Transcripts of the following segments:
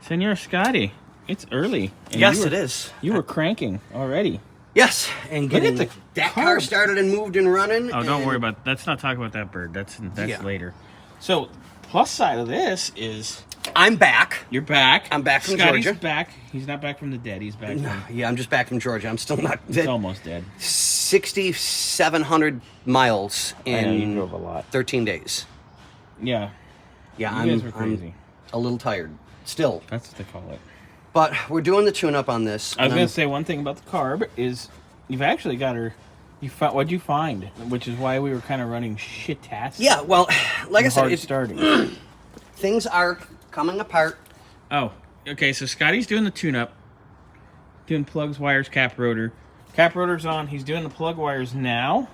Senor Scottie, it's early. Yes, it is. You were cranking already. Yes, and getting the that car started and moved and running. Oh, don't worry about. Let's not talk about that bird. That's Yeah. later. So, plus side of this is I'm back. you're back. I'm back from Scottie's Georgia. back. He's not back from the dead. He's back. From, Yeah, I'm just back from Georgia. I'm still not. he's almost dead. 6,700 miles I know, you in drove a lot. 13 days. Yeah. Yeah, You guys were crazy. I'm a little tired still. That's what they call it. But we're doing the tune-up on this. I was going to say one thing about the carb is you've actually got her. What'd you find? Which is why we were kind of running shit-tastic. Yeah, well, like I said, hard starting. things are coming apart. Oh, okay. So Scottie's doing the tune-up, doing plugs, wires, cap rotor. Cap rotor's on. He's doing the plug wires now.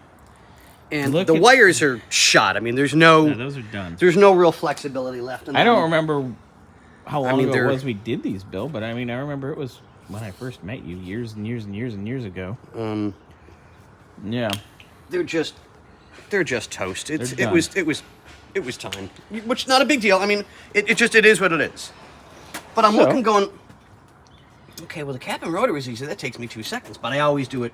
And Look the at- wires are shot. I mean, there's no Those are done. there's no real flexibility left in them. I don't remember how long mean, ago it they're- was we did these, Bill, but I mean, I remember it was when I first met you years and years and years and years ago. Yeah. They're just toast. They're It done. was time, which not a big deal. I mean, it is what it is. But I'm looking, going, okay. Well, the cap and rotor is easy. That takes me 2 seconds. But I always do it.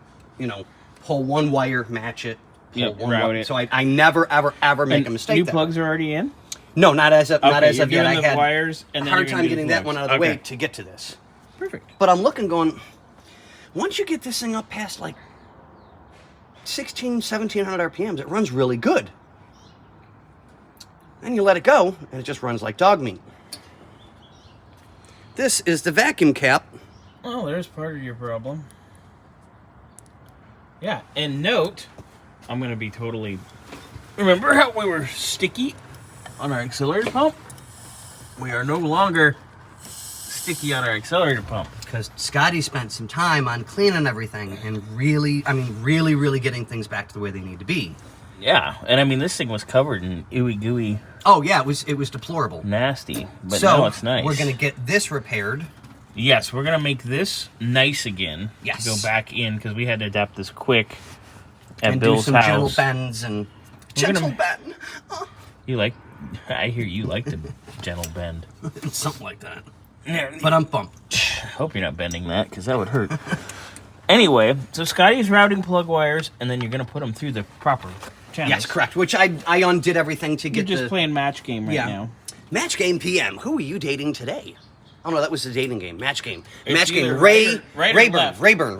Pull one wire, match it, pull Yep, one route wire. it. So I never ever make a mistake. New that plugs way. are already in. No, not as of Okay, yet. you're I doing the had wires, and a then hard you're gonna time do the getting that plugs. one out of the way Okay. to get to this. Perfect. But I'm looking, going, once you get this thing up past like 1,700 RPMs, it runs really good. Then you let it go, and it just runs like dog meat. This is the vacuum cap. Oh, there's part of your problem. Yeah, and note, I'm going to be totally... Remember how we were sticky on our accelerator pump? We are no longer sticky on our accelerator pump. Because Scottie spent some time on cleaning everything and really getting things back to the way they need to be. Yeah, and I mean, this thing was covered in ooey gooey Oh yeah, it was deplorable. nasty, but so now it's nice. we're gonna get this repaired. Yes, we're going to make this nice again. Yes. To go back in, because we had to adapt this quick at And Bill's do some house. gentle bends and gentle bend. You like... I hear you like the gentle bend. Something like that. Yeah, But I'm pumped. hope you're not bending that, because that would hurt. Anyway, so Scottie's routing plug wires, and then you're going to put them through the proper channels. Yes, correct. Which I undid everything to You're get just the playing match game right now. Match game PM. Who are you dating today? Oh no, that was the dating game. Match game. It's Match game. either Rayburn. Rayburn.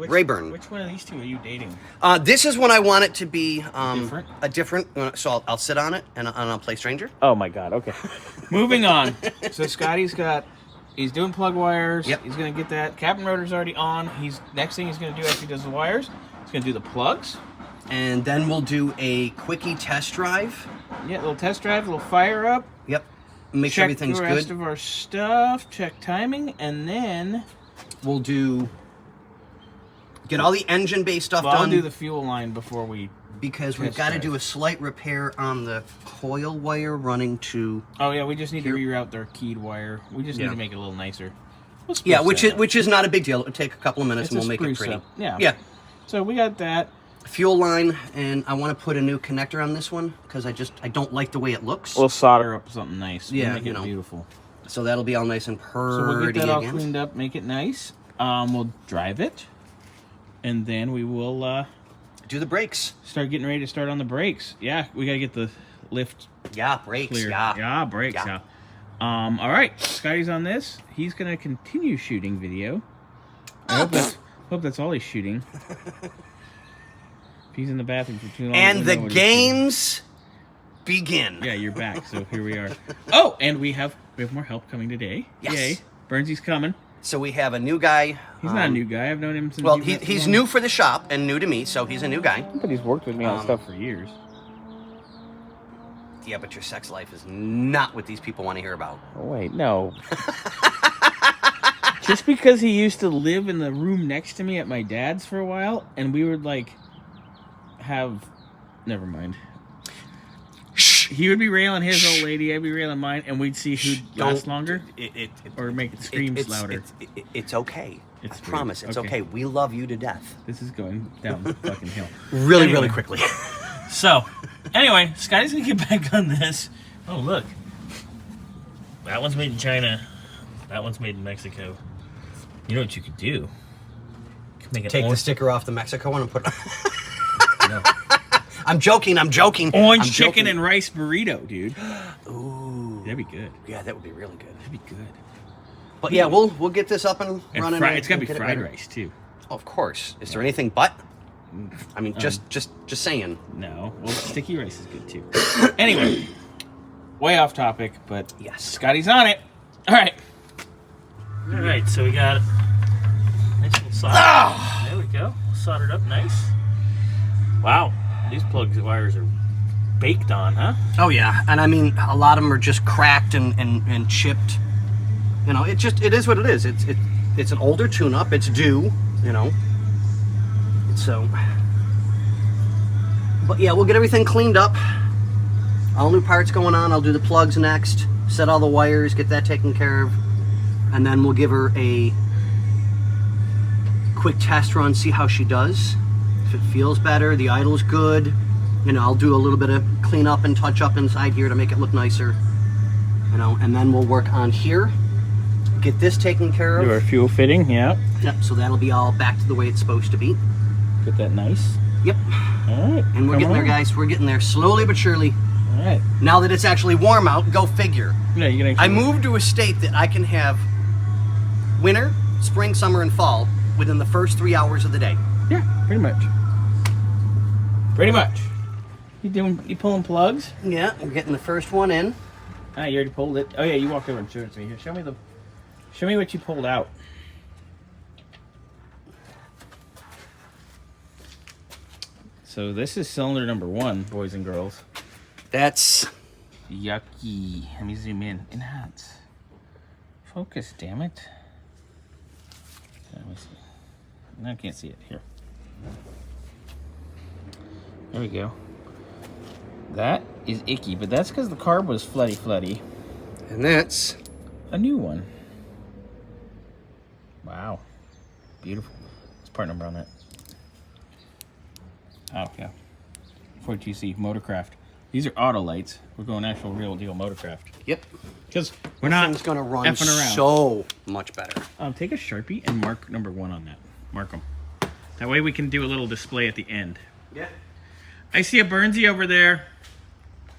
Rayburn. Which one of these two are you dating? This is when I want it to be Different? a different. So I'll sit on it and I'll play stranger. Oh my god, okay. Moving on. So Scottie's he's doing plug wires. Yep. He's going to get that. Cap and rotor's already on. Next thing he's going to do after he does the wires, he's going to do the plugs. And then we'll do a quickie test drive. Yeah, a little test drive, a little fire up. Yep. Make sure Check everything's the rest good. of our stuff. Check timing, and then We'll get all the engine-based stuff I'll done. do the fuel line before we. because we've test got to drive. do a slight repair on the coil wire running to. Oh yeah, we just need to reroute their keyed wire. We just need Yeah. to make it a little nicer. We'll spruce Yeah, that up. which is not a big deal. It'll take a couple of minutes It's and a we'll make it spruce pretty. up. Yeah. Yeah. So we got that. Fuel line, and I want to put a new connector on this one because I don't like the way it looks. We'll solder up something nice. Yeah, We'll make you it know. beautiful. So that'll be all nice and So purdy we'll get that all again. cleaned up, make it nice. We'll drive it, and then we will Do the brakes. start getting ready to start on the brakes. Yeah, we gotta get the lift Yeah, brakes. clear. Yeah. Brakes. Yeah. Yeah. All right, Scottie's on this. He's gonna continue shooting video. I hope that's all he's shooting. If he's in the bathroom for too long. And we the know what he's shooting. games begin. Yeah, you're back. So here we are. Oh, and we have more help coming today. Yes. Yay. Burnsy's coming. So we have a new guy. He's not a new guy. I've known him since. Well, he was he's young. new for the shop and new to me, so he's a new guy. But he's worked with me on stuff for years. Yeah, but your sex life is not what these people want to hear about. Oh, wait, no. Just because he used to live in the room next to me at my dad's for a while, and we would never mind. Shh. He would be railing his old lady, I'd be railing mine, and we'd see who'd last longer or make it scream louder. It's okay. It's I promise, it's okay. We love you to death. This is going down the fucking hill. Really, Anyway. really quickly. So, anyway, Scottie's gonna get back on this. Oh, look. That one's made in China. That one's made in Mexico. You know what you could do? You could make Take the sticker off the Mexico one and put. No. I'm joking. Orange chicken and rice burrito, dude. Ooh, that'd be good. Yeah, that would be really good. That'd be good. But yeah, we'll get this up and running. It's gotta be fried rice too. Oh, of course. Is there anything but? I mean, just saying. No. Well, sticky rice is good too. Anyway, way off topic, but yes, Scottie's on it. All right. All right. So we got nice little solder. There we go. Soldered up nice. Wow. These plugs wires are baked on, huh? Oh yeah, and I mean, a lot of them are just cracked and chipped. You know, it is what it is. It's an older tune-up. It's due. You know. So, but yeah, we'll get everything cleaned up. All new parts going on. I'll do the plugs next. Set all the wires. Get that taken care of, and then we'll give her a quick test run. See how she does. If it feels better, the idle's good. You know, I'll do a little bit of clean up and touch up inside here to make it look nicer. You know, and then we'll work on here. Get this taken care of. Do our fuel fitting, yeah. Yep, so that'll be all back to the way it's supposed to be. Get that nice. Yep. All right. And we're getting there, guys. We're getting there slowly but surely. All right. Now that it's actually warm out, go figure. Yeah, you're gonna. I moved to a state that I can have winter, spring, summer, and fall within the first 3 hours of the day. Yeah, pretty much. Pretty much. You pulling plugs? Yeah, I'm getting the first one in. Ah, you already pulled it. Oh yeah, you walked over and showed it to me. Here, show me what you pulled out. So this is cylinder number 1, boys and girls. That's yucky. Let me zoom in. Enhance. Focus, damn it. Let me see. No, I can't see it. Here. There we go. That is icky, but that's because the carb was floody. And that's a new one. Wow. Beautiful. What's part number on that? Oh, yeah. Ford GC Motorcraft. These are auto lights. We're going actual real deal Motorcraft. Yep. Because we're not thing's gonna run effing around. So much better. Take a Sharpie and mark number 1 on that. Mark them. That way we can do a little display at the end. Yeah. I see a Burnsy over there.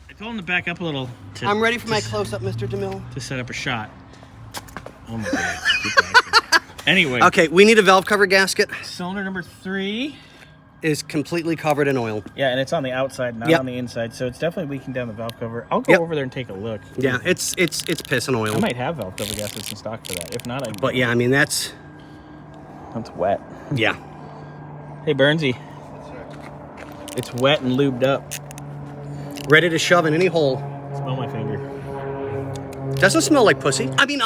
I told him to back up a little. I'm ready for my close-up, Mr. DeMille. To set up a shot. Oh my God. Anyway. Okay, we need a valve cover gasket. Cylinder number 3 is completely covered in oil. Yeah, and it's on the outside, not on the inside, so it's definitely leaking down the valve cover. I'll go over there and take a look. Yeah, it's pissing oil. I might have valve cover gaskets in stock for that. If not, I. But yeah, I mean that's wet. Yeah. Hey Burnsy. It's wet and lubed up. Ready to shove in any hole. Smell my finger. Doesn't smell like pussy. I mean,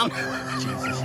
Jesus.